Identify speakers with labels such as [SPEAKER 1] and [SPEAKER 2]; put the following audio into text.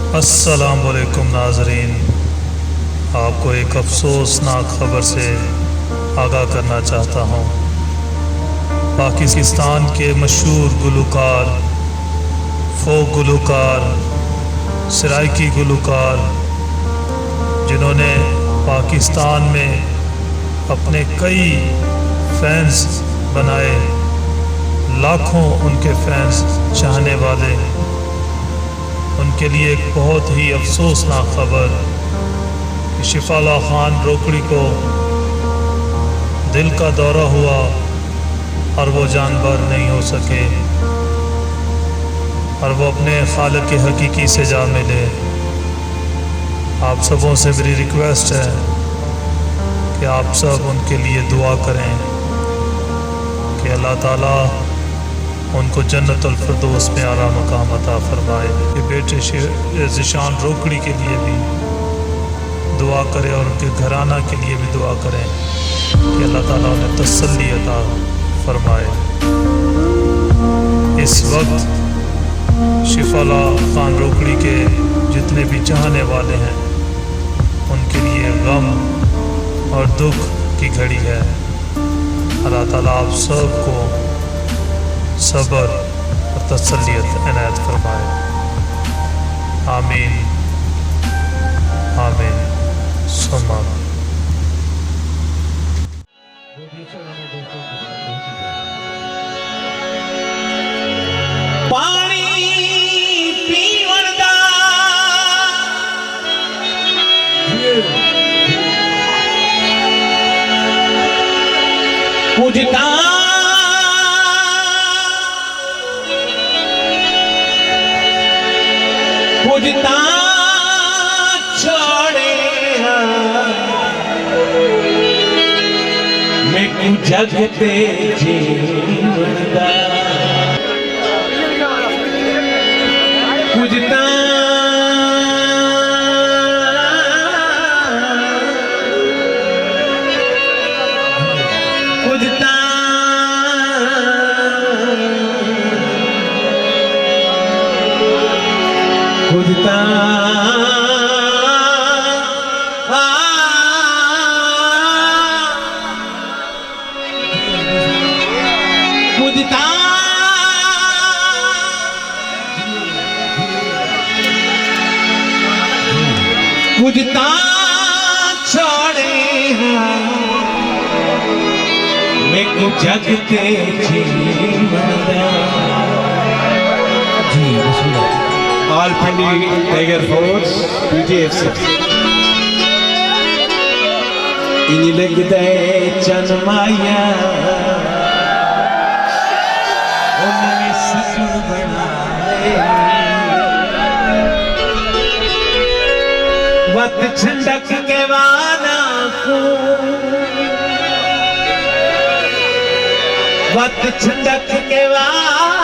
[SPEAKER 1] अस्सलाम वालेकुम नाजरीन, आपको एक अफसोसनाक खबर से आगाह करना चाहता हूँ। पाकिस्तान के मशहूर गुलकार, फोक गुलकार, सराइकी गुलकार, जिन्होंने पाकिस्तान में अपने कई फैंस बनाए, लाखों उनके फैंस चाहने वाले, उनके लिए एक बहुत ही अफसोसनाक खबर कि शिफाला खान रोकड़ी को दिल का दौरा हुआ और वो जानवर नहीं हो सके और वो अपने खालिक के हकीकी से जा मिले। आप सबों से मेरी रिक्वेस्ट है कि आप सब उनके लिए दुआ करें कि अल्लाह ताला उनको जन्नतुल फिरदौस में आला मकाम अता फरमाए। कि बेटे ज़िशान रोकड़ी के लिए भी दुआ करें और उनके घराना के लिए भी दुआ करें कि अल्लाह ताला उन्हें तसल्ली अता फरमाए। इस वक्त शिफाला खान रोकड़ी के जितने भी चाहने वाले हैं, उनके लिए गम और दुख की घड़ी है। अल्लाह ताला आप सबको सब्र और तसल्लियत इनायत फरमाए। आमीन आमीन सुम्मा आमीन।
[SPEAKER 2] पानी पीवण दा कुछ छोड़े मैं जगते जीवन दा कुछ छोड़े मैं जगते जीवन जी। ऑल पिंडी टाइगर फोर्स PTFC इन लगता है चनमाया उनमें सकून बनाए वत छंडक के वाना को वत छंडक के वाना